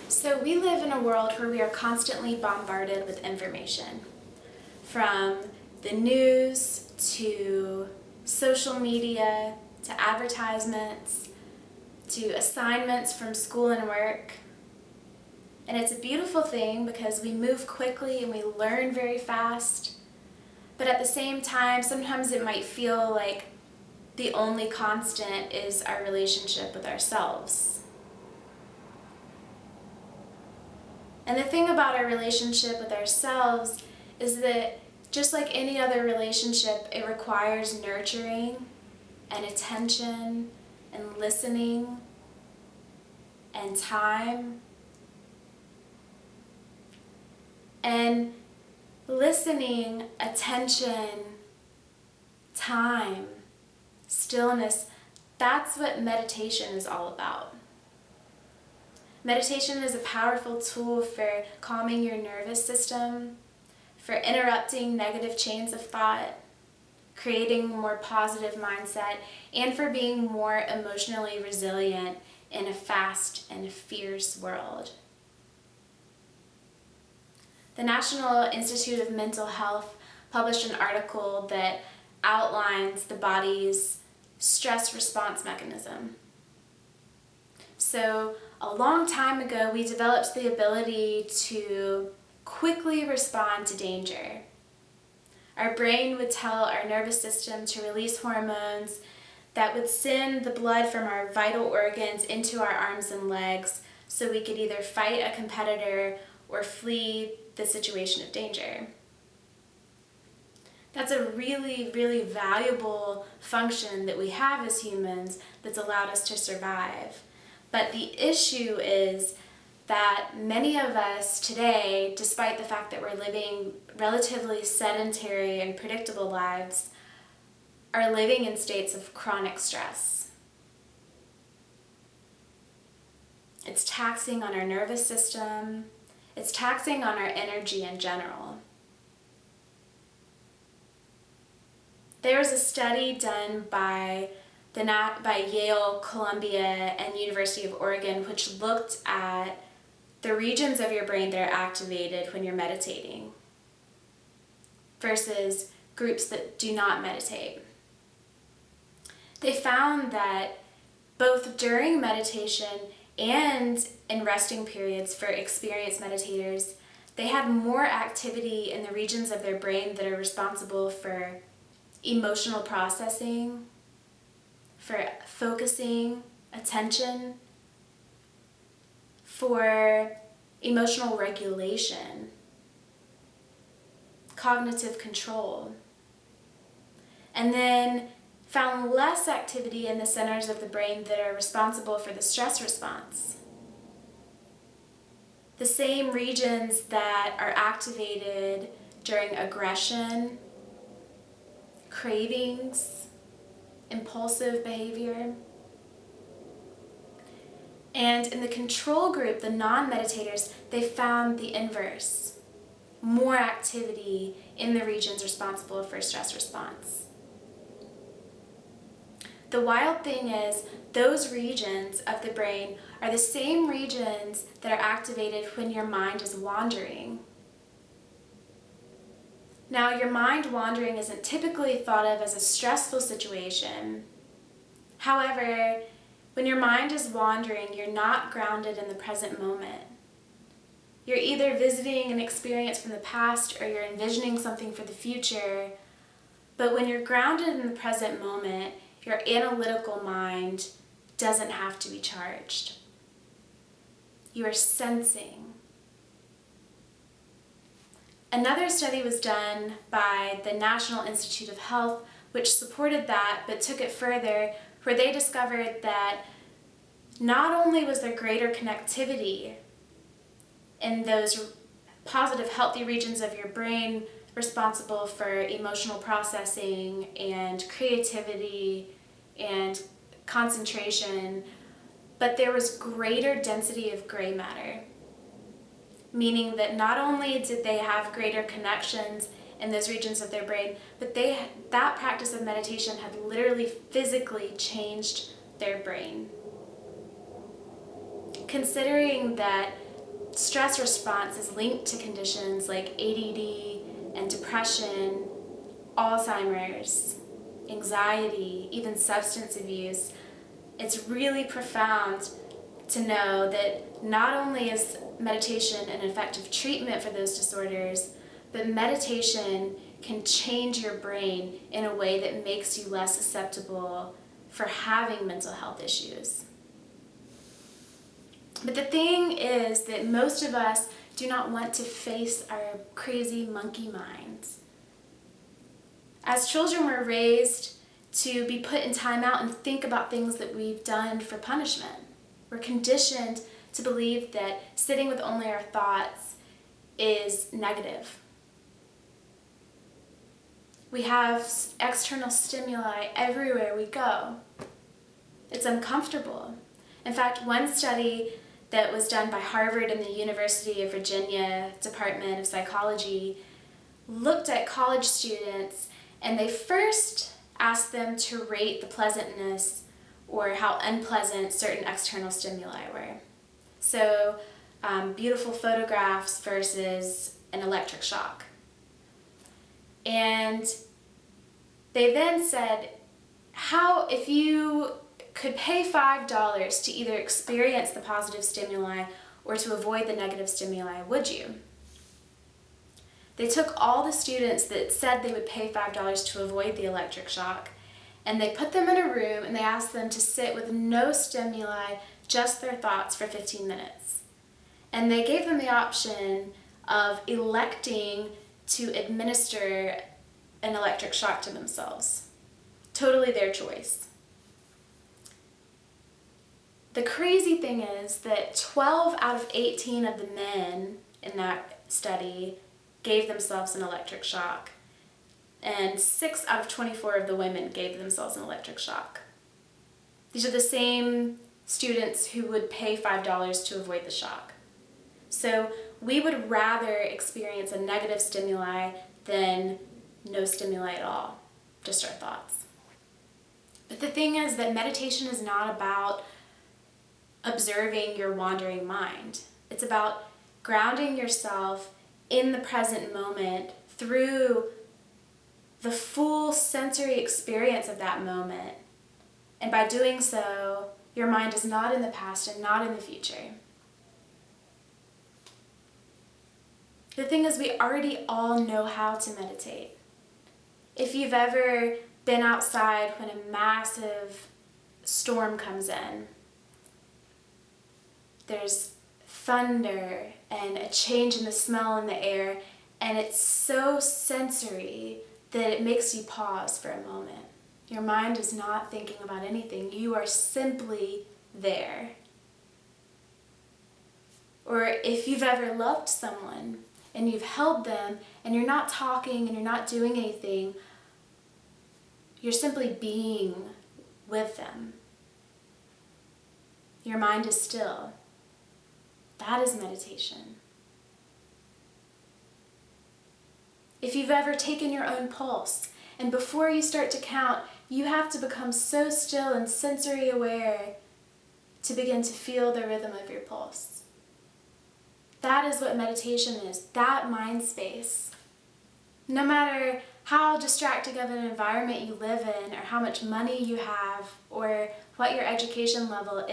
So we live in a world where we are constantly bombarded with information, from the news to social media to advertisements to assignments from school and work. And it's a beautiful thing because we move quickly and we learn very fast. But at the same time, sometimes it might feel like the only constant is our relationship with ourselves. And the thing about our relationship with ourselves is that just like any other relationship, it requires nurturing and attention and listening and time. And listening, attention, time, stillness, that's what meditation is all about. Meditation is a powerful tool for calming your nervous system, for interrupting negative chains of thought, creating a more positive mindset, and for being more emotionally resilient in a fast and fierce world. The National Institute of Mental Health published an article that outlines the body's stress response mechanism. So, a long time ago, we developed the ability to quickly respond to danger. Our brain would tell our nervous system to release hormones that would send the blood from our vital organs into our arms and legs so we could either fight a competitor or flee the situation of danger. That's a really, really valuable function that we have as humans that's allowed us to survive. But the issue is that many of us today, despite the fact that we're living relatively sedentary and predictable lives, are living in states of chronic stress. It's taxing on our nervous system. It's taxing on our energy in general. There was a study done by Yale, Columbia, and University of Oregon, which looked at the regions of your brain that are activated when you're meditating versus groups that do not meditate. They found that both during meditation and in resting periods for experienced meditators, they had more activity in the regions of their brain that are responsible for emotional processing, for focusing, attention, for emotional regulation, cognitive control, and then found less activity in the centers of the brain that are responsible for the stress response. The same regions that are activated during aggression, cravings, impulsive behavior. And in the control group, the non-meditators, they found the inverse. More activity in the regions responsible for stress response. The wild thing is, those regions of the brain are the same regions that are activated when your mind is wandering. Now, your mind wandering isn't typically thought of as a stressful situation. However, when your mind is wandering, you're not grounded in the present moment. You're either visiting an experience from the past or you're envisioning something for the future. But when you're grounded in the present moment, your analytical mind doesn't have to be charged. You are sensing. Another study was done by the National Institute of Health, which supported that but took it further, where they discovered that not only was there greater connectivity in those positive, healthy regions of your brain responsible for emotional processing and creativity and concentration, but there was greater density of gray matter. Meaning that not only did they have greater connections in those regions of their brain, but that practice of meditation had literally physically changed their brain. Considering that stress response is linked to conditions like ADD and depression, Alzheimer's, anxiety, even substance abuse. It's really profound to know that not only is meditation an effective treatment for those disorders, but meditation can change your brain in a way that makes you less susceptible for having mental health issues. But the thing is that most of us do not want to face our crazy monkey minds. As children, we're raised to be put in timeout and think about things that we've done for punishment. We're conditioned to believe that sitting with only our thoughts is negative. We have external stimuli everywhere we go. It's uncomfortable. In fact, one study that was done by Harvard and the University of Virginia Department of Psychology looked at college students, and they first asked them to rate the pleasantness or how unpleasant certain external stimuli were. So, beautiful photographs versus an electric shock. And they then said, if you could pay $5 to either experience the positive stimuli or to avoid the negative stimuli, would you? They took all the students that said they would pay $5 to avoid the electric shock, and they put them in a room and they asked them to sit with no stimuli, just their thoughts for 15 minutes. And they gave them the option of electing to administer an electric shock to themselves. Totally their choice. The crazy thing is that 12 out of 18 of the men in that study gave themselves an electric shock, and 6 out of 24 of the women gave themselves an electric shock. These are the same students who would pay $5 to avoid the shock. So we would rather experience a negative stimuli than no stimuli at all, just our thoughts. But the thing is that meditation is not about observing your wandering mind. It's about grounding yourself in the present moment through the full sensory experience of that moment. And by doing so, your mind is not in the past and not in the future. The thing is, we already all know how to meditate. If you've ever been outside when a massive storm comes in, there's thunder and a change in the smell in the air, and it's so sensory that it makes you pause for a moment. Your mind is not thinking about anything. You are simply there. Or if you've ever loved someone and you've held them and you're not talking and you're not doing anything, you're simply being with them. Your mind is still. That is meditation. If you've ever taken your own pulse, and before you start to count, you have to become so still and sensory aware to begin to feel the rhythm of your pulse. That is what meditation is, that mind space. No matter how distracting of an environment you live in, or how much money you have, or what your education level